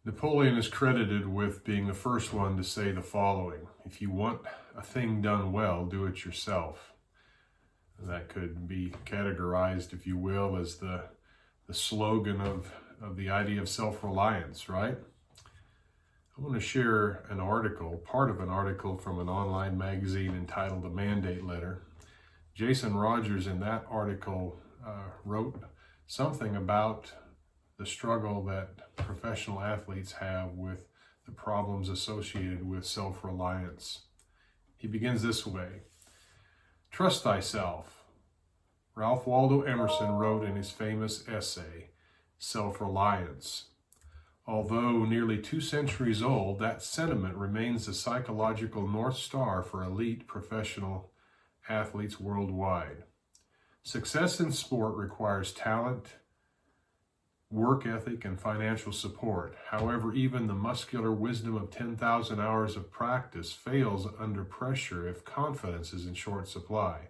Napoleon is credited with being the first one to say the following: if you want a thing done well, do it yourself. That could be categorized, if you will, as the slogan of the idea of self-reliance, right? I want to share an article, part of an article from an online magazine entitled The Mandate Letter. Jason Rogers in that article wrote something about the struggle that professional athletes have with the problems associated with self-reliance. He begins this way: "Trust thyself." Ralph Waldo Emerson wrote in his famous essay, Self-Reliance. Although nearly 2 centuries old, that sentiment remains the psychological North Star for elite professional athletes worldwide. Success in sport requires talent, work ethic, and financial support. However, even the muscular wisdom of 10,000 hours of practice fails under pressure if confidence is in short supply.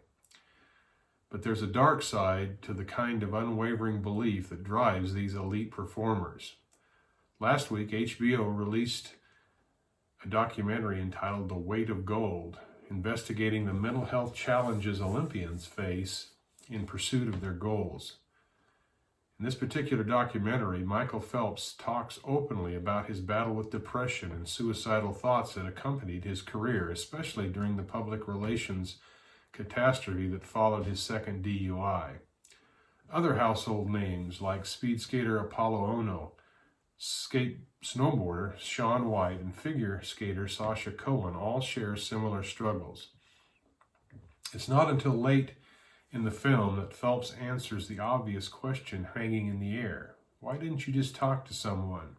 But there's a dark side to the kind of unwavering belief that drives these elite performers. Last week, HBO released a documentary entitled The Weight of Gold, investigating the mental health challenges Olympians face in pursuit of their goals. In this particular documentary, Michael Phelps talks openly about his battle with depression and suicidal thoughts that accompanied his career, especially during the public relations catastrophe that followed his second DUI. Other household names like speed skater Apollo Ono, snowboarder Shaun White, and figure skater Sasha Cohen all share similar struggles. It's not until late in the film that Phelps answers the obvious question hanging in the air: why didn't you just talk to someone?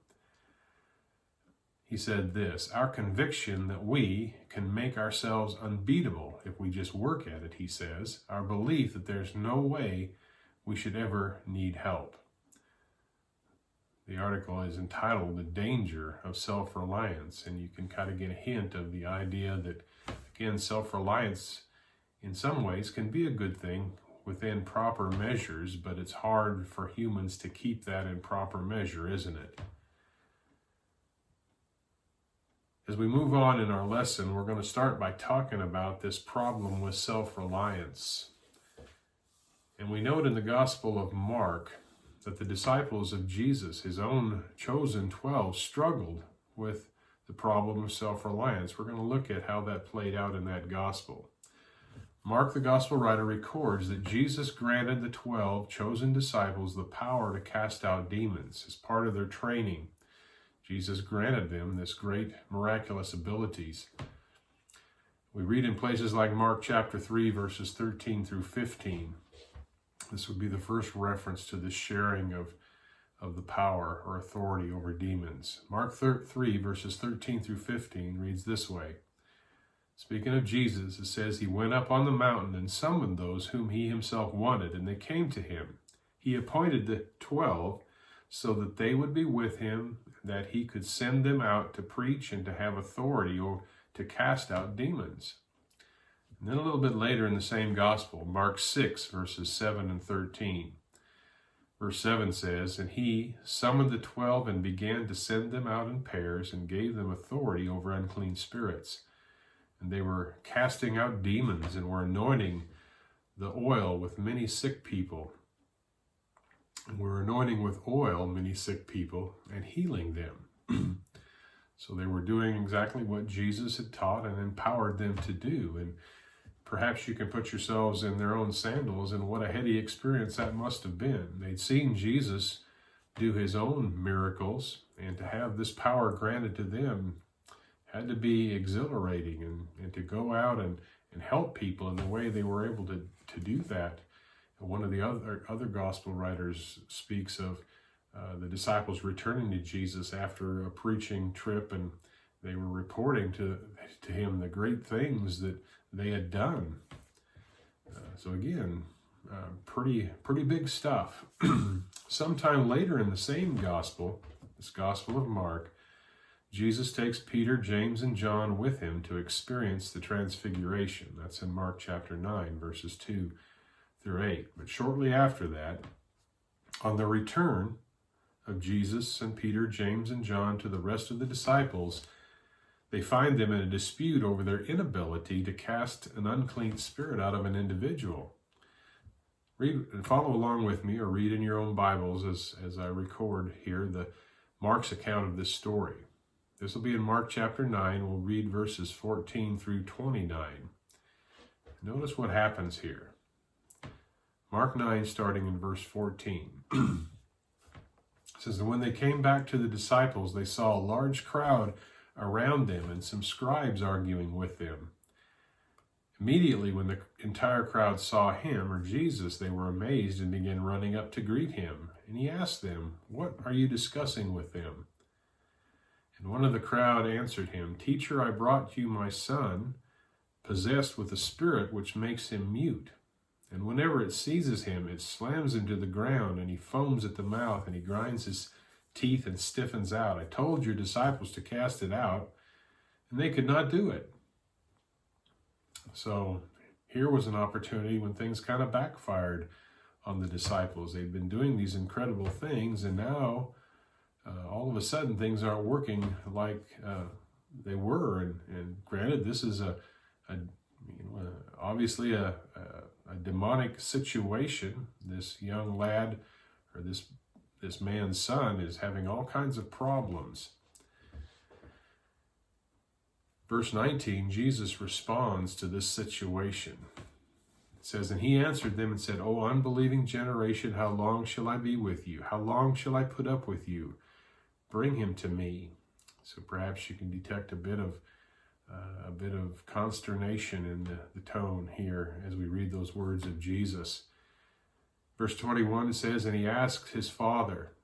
He said this: "Our conviction that we can make ourselves unbeatable if we just work at it," he says. "Our belief that there's no way we should ever need help." The article is entitled The Danger of Self-Reliance, and you can kind of get a hint of the idea that, again, self-reliance in some ways can be a good thing within proper measures, but it's hard for humans to keep that in proper measure, isn't it? As we move on in our lesson, we're going to start by talking about this problem with self-reliance. And we note in the Gospel of Mark that the disciples of Jesus, his own chosen 12, struggled with the problem of self-reliance. We're going to look at how that played out in that gospel. Mark, the gospel writer, records that Jesus granted the 12 chosen disciples the power to cast out demons as part of their training. Jesus granted them this great miraculous abilities. We read in places like Mark chapter 3, verses 13 through 15. This would be the first reference to the sharing of the power or authority over demons. Mark 3, verses 13 through 15 reads this way. Speaking of Jesus, it says, "He went up on the mountain and summoned those whom he himself wanted, and they came to him. He appointed the 12 so that they would be with him, that he could send them out to preach and to have authority or to cast out demons." And then a little bit later in the same gospel, Mark 6, verses 7 and 13. Verse 7 says, "And he summoned the 12 and began to send them out in pairs and gave them authority over unclean spirits. And they were casting out demons and were anointing the oil with many sick people. And were anointing with oil many sick people and healing them." So they were doing exactly what Jesus had taught and empowered them to do. And perhaps you can put yourselves in their own sandals, and what a heady experience that must have been. They'd seen Jesus do his own miracles, and to have this power granted to them had to be exhilarating, and to go out and help people in the way they were able to do that. And one of the other gospel writers speaks of the disciples returning to Jesus after a preaching trip, and they were reporting to him the great things that they had done. So again, pretty big stuff. Sometime later in the same gospel, this Gospel of Mark, Jesus takes Peter, James, and John with him to experience the transfiguration. That's in Mark chapter 9, verses 2 through 8. But shortly after that, on their return, of Jesus and Peter, James, and John to the rest of the disciples, they find them in a dispute over their inability to cast an unclean spirit out of an individual. Read and follow along with me, or read in your own Bibles as I record here the Mark's account of this story. This will be in Mark chapter 9. We'll read verses 14 through 29. Notice what happens here. Mark 9, starting in verse 14. It says, "And when they came back to the disciples, they saw a large crowd around them and some scribes arguing with them. Immediately, when the entire crowd saw him," or Jesus, "they were amazed and began running up to greet him. And he asked them, 'What are you discussing with them?' And one of the crowd answered him, 'Teacher, I brought you my son, possessed with a spirit which makes him mute. And whenever it seizes him, it slams him to the ground, and he foams at the mouth, and he grinds his teeth and stiffens out. I told your disciples to cast it out, and they could not do it.'" So here was an opportunity when things kind of backfired on the disciples. They'd been doing these incredible things, and now all of a sudden things aren't working like they were. And granted, this is obviously a demonic situation. This young lad, or this man's son, is having all kinds of problems. Verse 19, Jesus responds to this situation. It says, "And he answered them and said, 'O unbelieving generation, how long shall I be with you? How long shall I put up with you? Bring him to me.'" So perhaps you can detect a bit of consternation in the tone here as we read those words of Jesus. Verse 21, it says, "And he asked his father,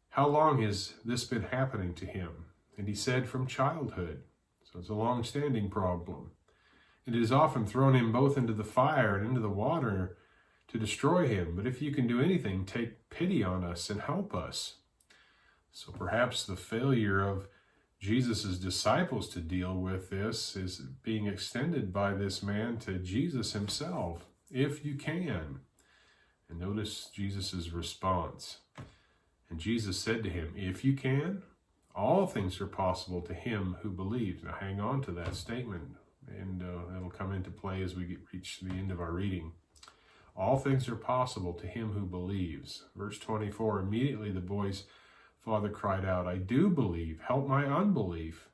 'How long has this been happening to him?' And he said, 'From childhood.' So it's a long-standing problem. "And it has often thrown him both into the fire and into the water to destroy him. But if you can do anything, take pity on us and help us." So perhaps the failure of Jesus' disciples to deal with this is being extended by this man to Jesus himself. "If you can." And notice Jesus' response. "And Jesus said to him, 'If you can, all things are possible to him who believes.'" Now hang on to that statement, and that'll come into play as we reach the end of our reading. All things are possible to him who believes. Verse 24, "Immediately the boy's father cried out, 'I do believe, help my unbelief.'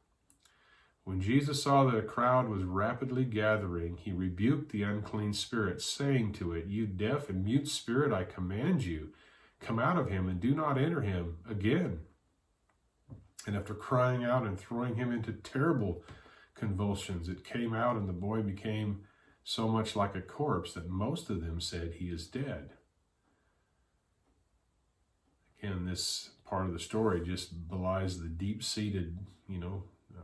When Jesus saw that a crowd was rapidly gathering, he rebuked the unclean spirit, saying to it, 'You deaf and mute spirit, I command you, come out of him and do not enter him again.' And after crying out and throwing him into terrible convulsions, it came out, and the boy became so much like a corpse that most of them said, 'He is dead.'" Again, this part of the story just belies the deep-seated,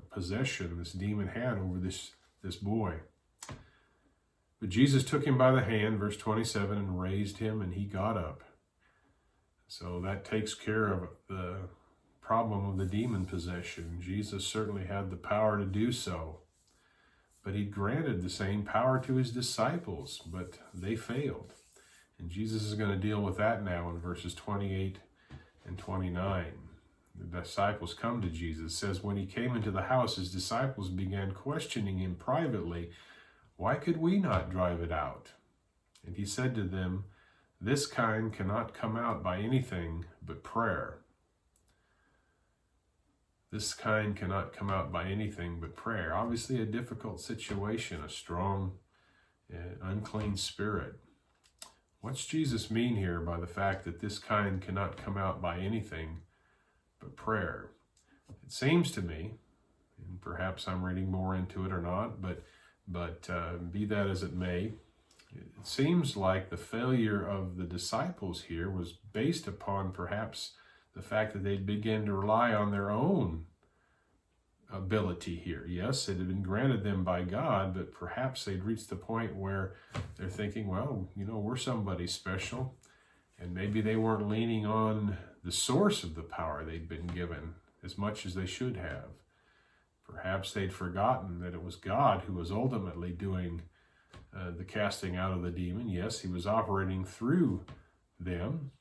possession this demon had over this boy. "But Jesus took him by the hand," verse 27, "and raised him, and he got up." So that takes care of the problem of the demon possession. Jesus certainly had the power to do so, but he granted the same power to his disciples, but they failed. And Jesus is going to deal with that now in verses 28 and 29. The disciples come to Jesus. It says, "When he came into the house, his disciples began questioning him privately, 'Why could we not drive it out?' And he said to them, 'This kind cannot come out by anything but prayer.'" This kind cannot come out by anything but prayer. Obviously a difficult situation, a strong, unclean spirit. What's Jesus mean here by the fact that this kind cannot come out by anything but prayer? It seems to me, and perhaps I'm reading more into it or not, but be that as it may, it seems like the failure of the disciples here was based upon perhaps the fact that they'd begin to rely on their own ability here. Yes, it had been granted them by God, but perhaps they'd reached the point where they're thinking, well, we're somebody special, and maybe they weren't leaning on the source of the power they'd been given as much as they should have. Perhaps they'd forgotten that it was God who was ultimately doing the casting out of the demon. Yes, he was operating through them,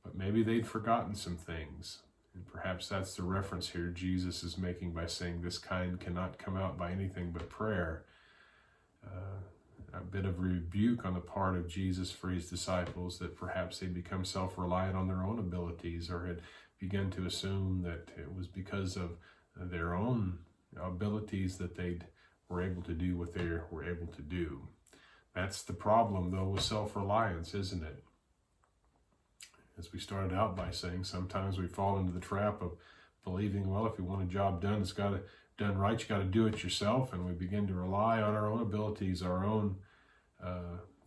but maybe they'd forgotten some things. And perhaps that's the reference here Jesus is making by saying this kind cannot come out by anything but prayer. A bit of rebuke on the part of Jesus for his disciples that perhaps they'd become self-reliant on their own abilities, or had begun to assume that it was because of their own abilities that they were able to do what they were able to do. That's the problem, though, with self-reliance, isn't it? As we started out by saying, sometimes we fall into the trap of believing, well, if you want a job done, it's got to done right, you got to do it yourself, and we begin to rely on our own abilities, our own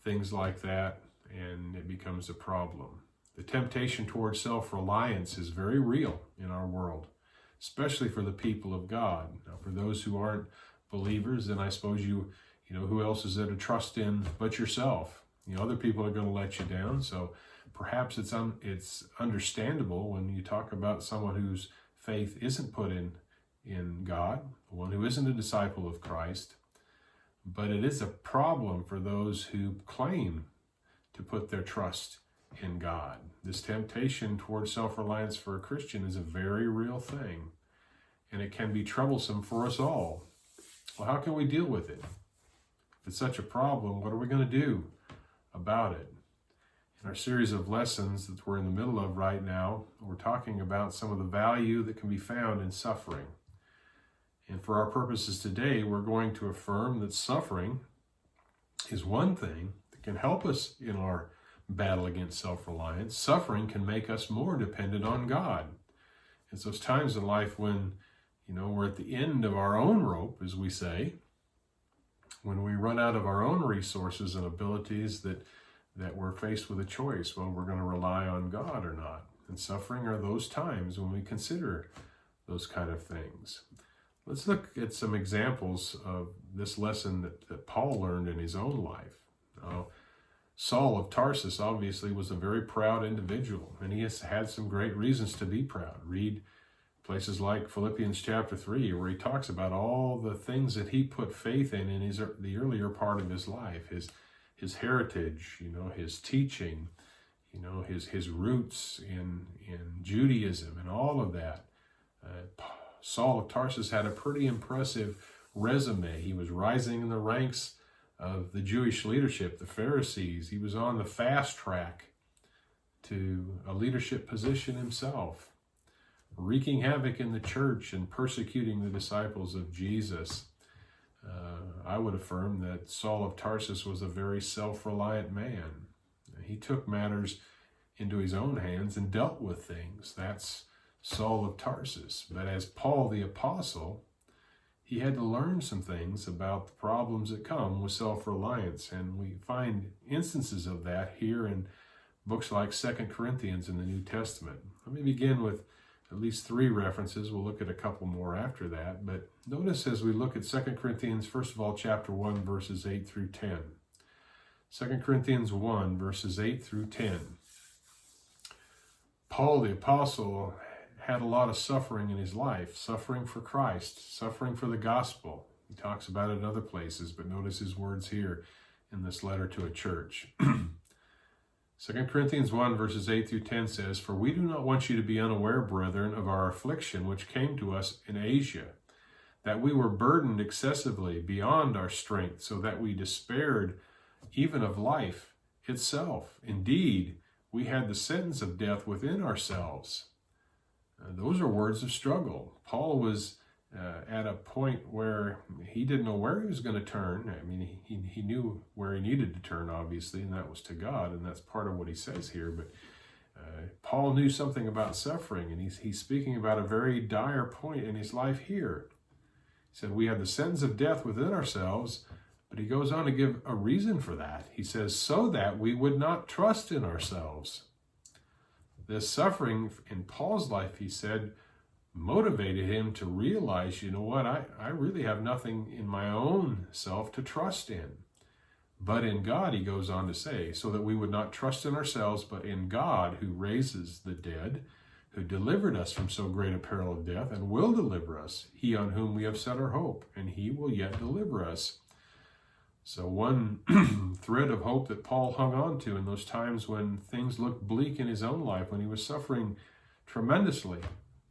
things like that, and it becomes a problem. The temptation towards self-reliance is very real in our world, especially for the people of God. Now, for those who aren't believers, then I suppose you know, who else is there to trust in but yourself? You know, other people are going to let you down, so perhaps it's understandable when you talk about someone whose faith isn't put in God, one who isn't a disciple of Christ. But it is a problem for those who claim to put their trust in God. This temptation towards self-reliance for a Christian is a very real thing, and it can be troublesome for us all. Well, how can we deal with it? If it's such a problem, what are we going to do about it? In our series of lessons that we're in the middle of right now, we're talking about some of the value that can be found in suffering. And for our purposes today, we're going to affirm that suffering is one thing that can help us in our battle against self-reliance. Suffering can make us more dependent on God. It's those times in life when, you know, we're at the end of our own rope, as we say, when we run out of our own resources and abilities that we're faced with a choice, whether we're going to rely on God or not. And suffering are those times when we consider those kind of things. Let's look at some examples of this lesson that Paul learned in his own life. Saul of Tarsus obviously was a very proud individual, and he has had some great reasons to be proud. Read places like Philippians chapter 3, where he talks about all the things that he put faith in the earlier part of his life, his heritage, you know, his teaching, you know, his roots in Judaism and all of that. Saul of Tarsus had a pretty impressive resume. He was rising in the ranks of the Jewish leadership, the Pharisees. He was on the fast track to a leadership position himself, wreaking havoc in the church and persecuting the disciples of Jesus. I would affirm that Saul of Tarsus was a very self-reliant man. He took matters into his own hands and dealt with things. That's Saul of Tarsus. But as Paul the Apostle, he had to learn some things about the problems that come with self-reliance. And we find instances of that here in books like 2 Corinthians in the New Testament. Let me begin with at least 3 references. We'll look at a couple more after that. But notice as we look at 2 Corinthians, first of all, chapter 1, verses 8 through 10. 2 Corinthians 1, verses 8 through 10. Paul the Apostle had a lot of suffering in his life, suffering for Christ, suffering for the gospel. He talks about it in other places, but notice his words here in this letter to a church. 2 Corinthians 1, verses 8 through 10 says, "For we do not want you to be unaware, brethren, of our affliction which came to us in Asia, that we were burdened excessively beyond our strength, so that we despaired even of life itself. Indeed, we had the sentence of death within ourselves." Those are words of struggle. Paul was at a point where he didn't know where he was going to turn. I mean, he knew where he needed to turn, obviously, and that was to God, and that's part of what he says here. But Paul knew something about suffering, and he's speaking about a very dire point in his life here. He said, we had the sentence of death within ourselves, but he goes on to give a reason for that. He says, so that we would not trust in ourselves. This suffering in Paul's life, he said, motivated him to realize, you know what, I really have nothing in my own self to trust in. But in God, he goes on to say, so that we would not trust in ourselves, but in God, who raises the dead, who delivered us from so great a peril of death, and will deliver us, he on whom we have set our hope, and he will yet deliver us. So one thread of hope that Paul hung on to in those times when things looked bleak in his own life, when he was suffering tremendously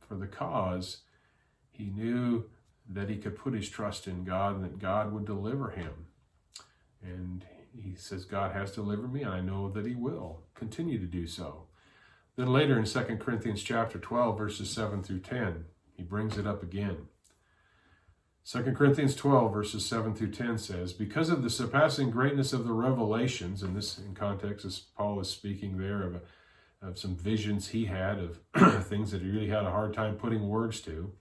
for the cause, he knew that he could put his trust in God and that God would deliver him. And he says, God has delivered me, and I know that he will continue to do so. Then later in 2 Corinthians chapter 12, verses 7 through 10, he brings it up again. 2 Corinthians 12, verses 7 through 10 says, because of the surpassing greatness of the revelations, and this in context as Paul is speaking there of some visions he had of things that he really had a hard time putting words to,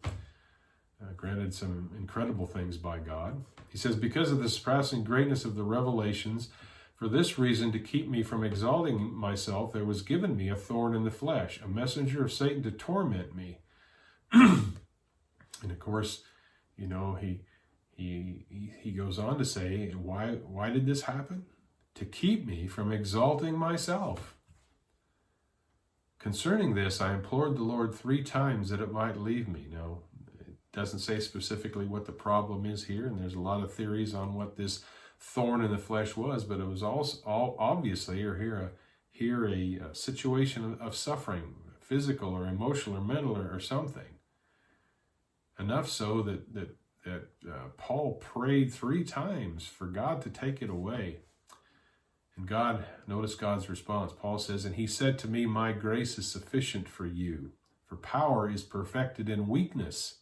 granted some incredible things by God. He says, because of the surpassing greatness of the revelations, for this reason, to keep me from exalting myself, there was given me a thorn in the flesh, a messenger of Satan to torment me. And of course, you know, he goes on to say, why did this happen? To keep me from exalting myself. Concerning this, I implored the Lord 3 times that it might leave me. Now, it doesn't say specifically what the problem is here, and there's a lot of theories on what this thorn in the flesh was, but it was all obviously, or here a situation of suffering, physical or emotional or mental or something. Enough so that Paul prayed 3 times for God to take it away. And God, notice God's response. Paul says, and he said to me, my grace is sufficient for you, for power is perfected in weakness.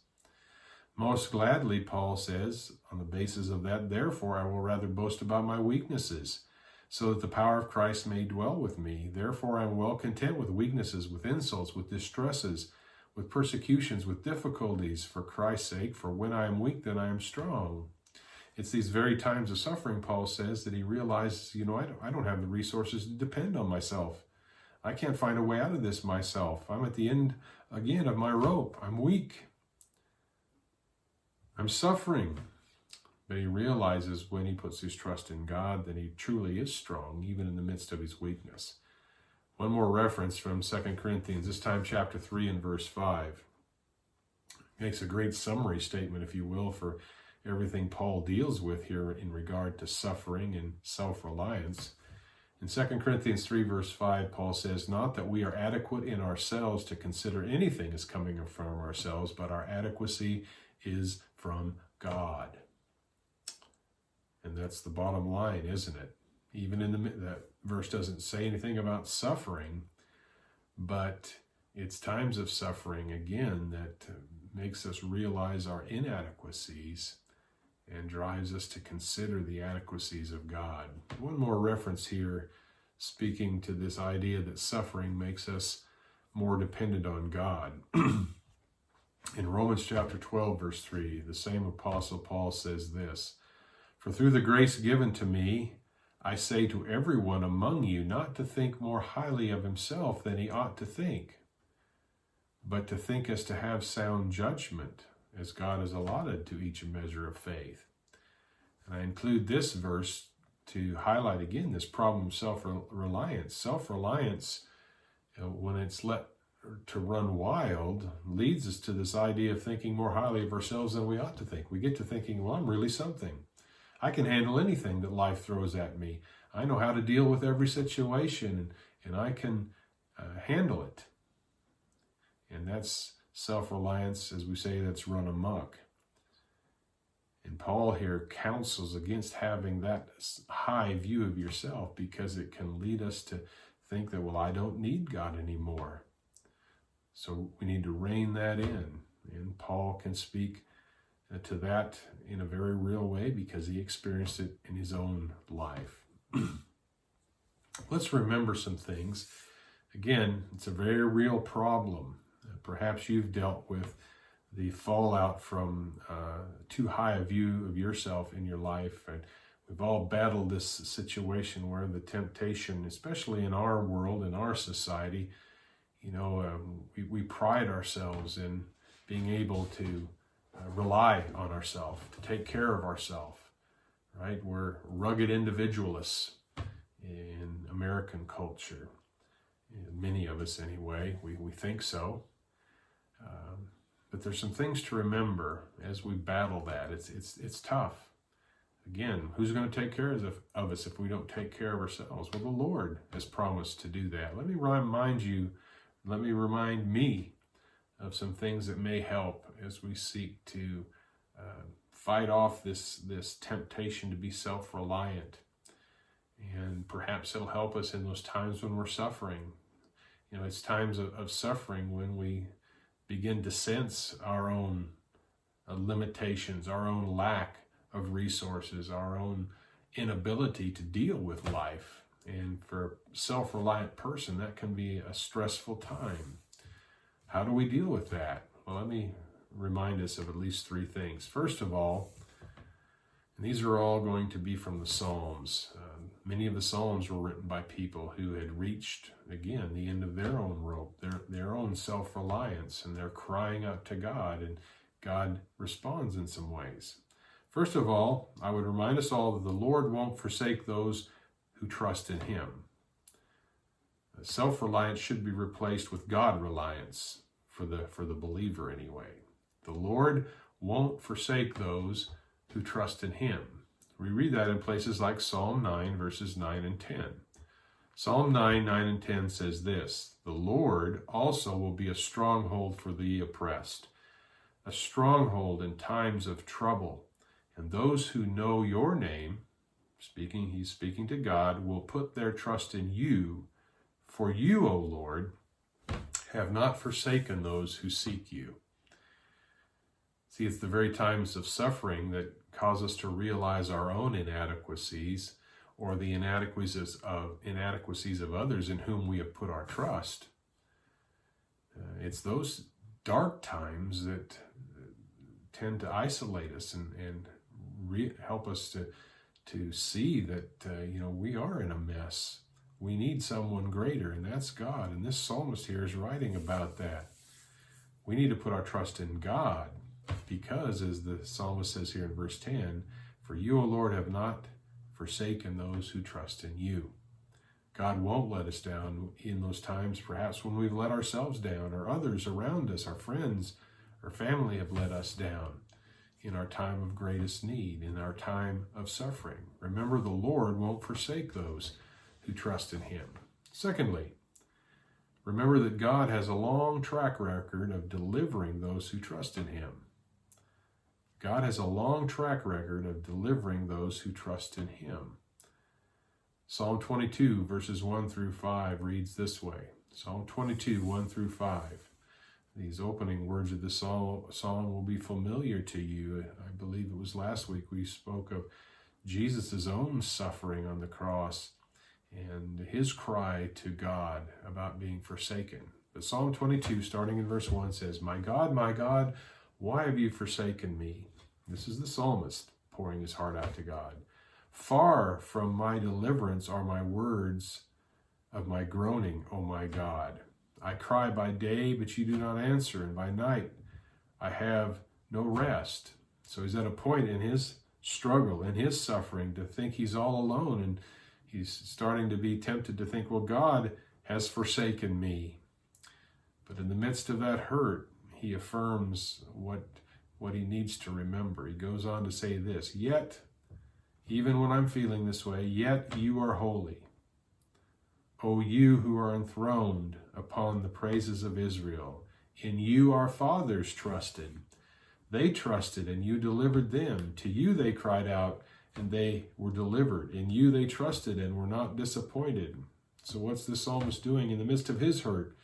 Most gladly, Paul says, on the basis of that, therefore I will rather boast about my weaknesses, so that the power of Christ may dwell with me. Therefore I am well content with weaknesses, with insults, with distresses, with persecutions, with difficulties, for Christ's sake. For when I am weak, then I am strong. It's these very times of suffering, Paul says, that he realizes, you know, I don't have the resources to depend on myself. I can't find a way out of this myself. I'm at the end, again, of my rope. I'm weak. I'm suffering. But he realizes when he puts his trust in God that he truly is strong, even in the midst of his weakness. One more reference from 2 Corinthians, this time chapter 3 and verse 5. Makes a great summary statement, if you will, for everything Paul deals with here in regard to suffering and self-reliance. In 2 Corinthians 3 verse 5, Paul says, not that we are adequate in ourselves to consider anything as coming from ourselves, but our adequacy is from God. And that's the bottom line, isn't it? Even in that verse doesn't say anything about suffering, but it's times of suffering, again, that makes us realize our inadequacies and drives us to consider the adequacies of God. One more reference here, speaking to this idea that suffering makes us more dependent on God. In Romans chapter 12, verse 3, the same apostle Paul says this, for through the grace given to me, I say to everyone among you not to think more highly of himself than he ought to think, but to think as to have sound judgment, as God has allotted to each a measure of faith. And I include this verse to highlight again this problem of self-reliance. Self-reliance, when it's let to run wild, leads us to this idea of thinking more highly of ourselves than we ought to think. We get to thinking, well, I'm really something. I can handle anything that life throws at me. I know how to deal with every situation, and I can handle it. And that's self-reliance, as we say, that's run amok. And Paul here counsels against having that high view of yourself, because it can lead us to think that, well, I don't need God anymore. So we need to rein that in. And Paul can speak to that in a very real way because he experienced it in his own life. Let's remember some things. Again, it's a very real problem. Perhaps you've dealt with the fallout from too high a view of yourself in your life. And we've all battled this situation where the temptation, especially in our world, in our society, we pride ourselves in being able to rely on ourselves, to take care of ourselves, right? We're rugged individualists in American culture. Many of us anyway, we think so. But there's some things to remember as we battle that. It's tough. Again, who's going to take care of us if we don't take care of ourselves? Well, the Lord has promised to do that. Let me remind me of some things that may help as we seek to fight off this temptation to be self-reliant. And perhaps it'll help us in those times when we're suffering. It's times of suffering when we begin to sense our own limitations, our own lack of resources, our own inability to deal with life. And for a self-reliant person, that can be a stressful time. How do we deal with that? Well, let me remind us of at least three things. First of all, and these are all going to be from the Psalms. Many of the Psalms were written by people who had reached, again, the end of their own rope, their own self-reliance, and they're crying out to God, and God responds in some ways. First of all, I would remind us all that the Lord won't forsake those who trust in Him. Self-reliance should be replaced with God-reliance for the believer anyway. The Lord won't forsake those who trust in Him. We read that in places like Psalm 9, verses 9 and 10. Psalm 9, 9 and 10 says this, "The Lord also will be a stronghold for the oppressed, a stronghold in times of trouble. And those who know your name," he's speaking to God, "will put their trust in you. For you, O Lord, have not forsaken those who seek you." See, it's the very times of suffering that cause us to realize our own inadequacies or the inadequacies of others in whom we have put our trust. It's those dark times that tend to isolate us and help us to see that we are in a mess. We need someone greater, and that's God. And this psalmist here is writing about that. We need to put our trust in God because, as the psalmist says here in verse 10, "For you, O Lord, have not forsaken those who trust in you." God won't let us down in those times, perhaps when we've let ourselves down, or others around us, our friends or family have let us down in our time of greatest need, in our time of suffering. Remember, the Lord won't forsake those who trust in Him. Secondly, remember that God has a long track record of delivering those who trust in Him. God has a long track record of delivering those who trust in Him. Psalm 22, verses 1 through 5 reads this way. Psalm 22, 1 through 5. These opening words of the song will be familiar to you. I believe it was last week we spoke of Jesus' own suffering on the cross and His cry to God about being forsaken. But Psalm 22, starting in verse 1, says, my God, why have you forsaken me?" This is the psalmist pouring his heart out to God. "Far from my deliverance are my words of my groaning, O my God. I cry by day, but you do not answer, and by night I have no rest." So he's at a point in his struggle, in his suffering, to think he's all alone, and he's starting to be tempted to think, well, God has forsaken me. But in the midst of that hurt, he affirms what he needs to remember. He goes on to say this, "Yet, even when I'm feeling this way, yet you are holy. O you who are enthroned upon the praises of Israel. In you our fathers trusted. They trusted, and you delivered them. To you they cried out, and they were delivered. In you they trusted and were not disappointed." So what's the psalmist doing in the midst of his hurt?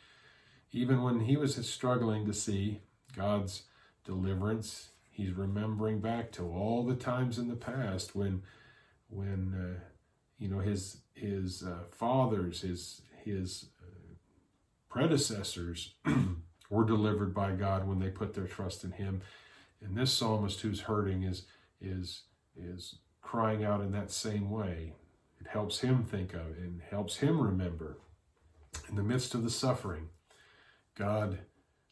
Even when he was struggling to see God's deliverance, he's remembering back to all the times in the past when his fathers, his predecessors were delivered by God when they put their trust in Him. And this psalmist who's hurting is crying out in that same way. It helps him think of it and helps him remember. In the midst of the suffering, God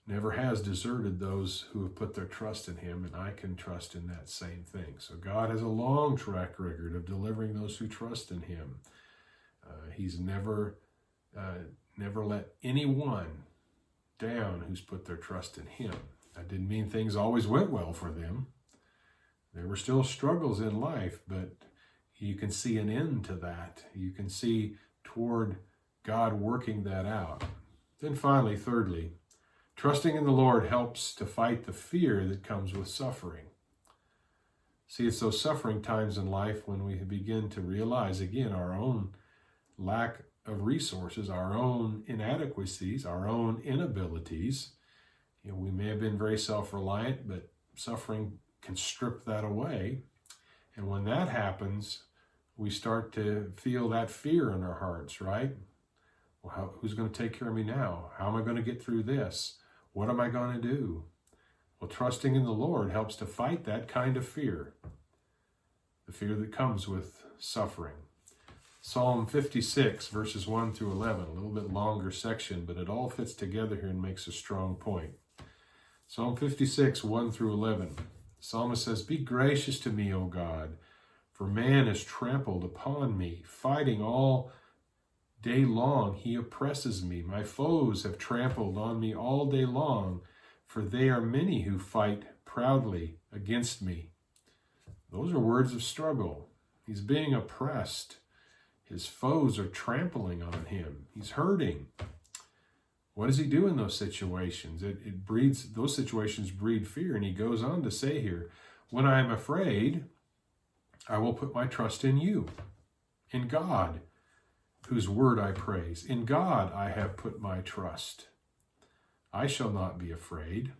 never has deserted those who have put their trust in Him, and I can trust in that same thing. So God has a long track record of delivering those who trust in Him. He's never let anyone down who's put their trust in Him. That didn't mean things always went well for them. There were still struggles in life, but you can see an end to that. You can see toward God working that out. Then finally, thirdly, trusting in the Lord helps to fight the fear that comes with suffering. See, it's those suffering times in life when we begin to realize, again, our own lack of resources, our own inadequacies, our own inabilities. We may have been very self-reliant, but suffering can strip that away. And when that happens, we start to feel that fear in our hearts, right? Well, who's going to take care of me now? How am I going to get through this? What am I going to do? Well, trusting in the Lord helps to fight that kind of fear, the fear that comes with suffering. Psalm 56, verses 1 through 11, a little bit longer section, but it all fits together here and makes a strong point. Psalm 56, 1 through 11. The psalmist says, "Be gracious to me, O God, for man has trampled upon me. Fighting all day long, he oppresses me. My foes have trampled on me all day long, for they are many who fight proudly against me." Those are words of struggle. He's being oppressed. His foes are trampling on him. He's hurting. What does he do in those situations? Those situations breed fear. And he goes on to say here, "When I am afraid, I will put my trust in you, in God, whose word I praise. In God I have put my trust. I shall not be afraid."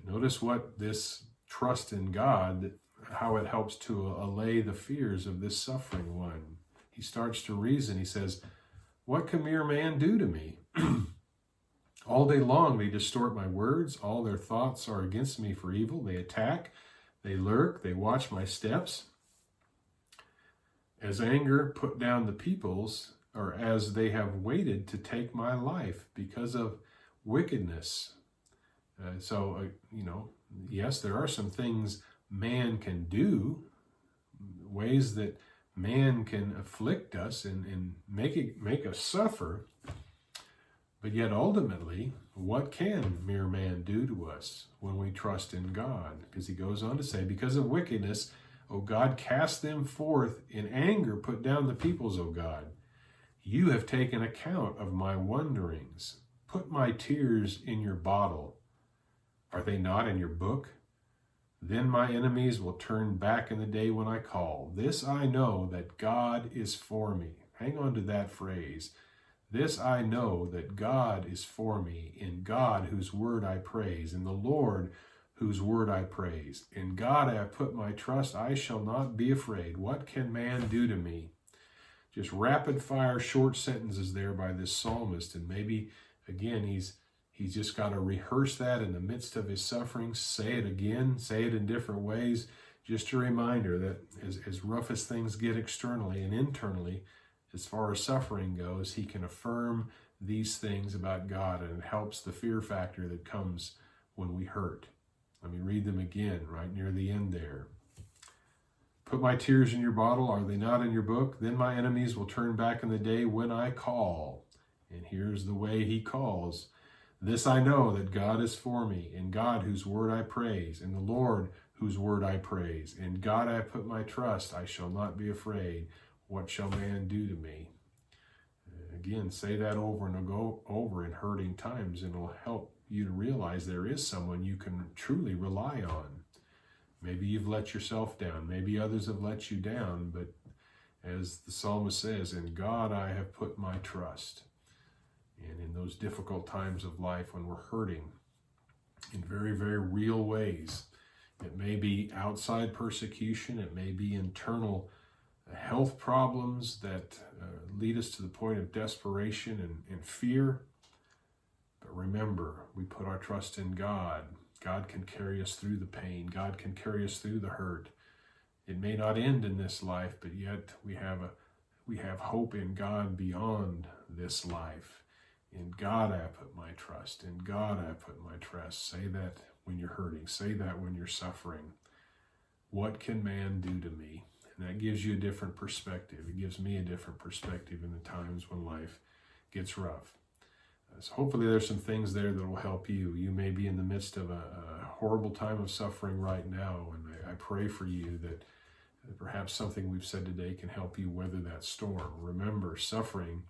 Notice what this trust in God, how it helps to allay the fears of this suffering one. He starts to reason. He says, "What can mere man do to me? All day long they distort my words. All their thoughts are against me for evil. They attack, they lurk, they watch my steps. As anger put down the peoples, or as they have waited to take my life because of wickedness." Yes, there are some things man can do, ways that man can afflict us and make us suffer. But yet ultimately, what can mere man do to us when we trust in God? Because he goes on to say, "Because of wickedness, O God, cast them forth. In anger, put down the peoples, O God. You have taken account of my wanderings. Put my tears in your bottle. Are they not in your book? Then my enemies will turn back in the day when I call. This I know, that God is for me." Hang on to that phrase. "This I know, that God is for me. In God, whose word I praise. In the Lord, whose word I praise. In God I have put my trust. I shall not be afraid. What can man do to me?" Just rapid fire short sentences there by this psalmist. And maybe, again, he's just got to rehearse that in the midst of his suffering. Say it again, say it in different ways. Just a reminder that as rough as things get externally and internally, as far as suffering goes, he can affirm these things about God, and it helps the fear factor that comes when we hurt. Let me read them again right near the end there. "Put my tears in your bottle. Are they not in your book? Then my enemies will turn back in the day when I call." And here's the way he calls. "This I know, that God is for me. In God, whose word I praise. In the Lord, whose word I praise. In God I have put my trust. I shall not be afraid. What shall man do to me?" Again, say that over and go over in hurting times, and it'll help you to realize there is someone you can truly rely on. Maybe you've let yourself down. Maybe others have let you down. But as the psalmist says, "In God I have put my trust." And in those difficult times of life when we're hurting in very, very real ways, it may be outside persecution, it may be internal health problems that lead us to the point of desperation and fear. But remember, we put our trust in God. God can carry us through the pain. God can carry us through the hurt. It may not end in this life, but yet we have hope in God beyond this life. In God I put my trust. In God I put my trust. Say that when you're hurting. Say that when you're suffering. What can man do to me? And that gives you a different perspective. It gives me a different perspective in the times when life gets rough. So hopefully there's some things there that will help you. You may be in the midst of a horrible time of suffering right now, and I pray for you that perhaps something we've said today can help you weather that storm. Remember, suffering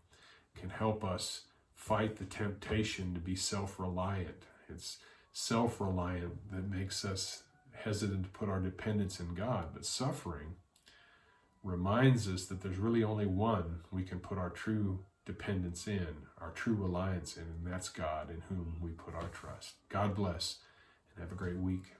can help us fight the temptation to be self-reliant. It's self-reliant that makes us hesitant to put our dependence in God, but suffering reminds us that there's really only one we can put our true dependence in, our true reliance in, and that's God, in whom we put our trust. God bless, and have a great week.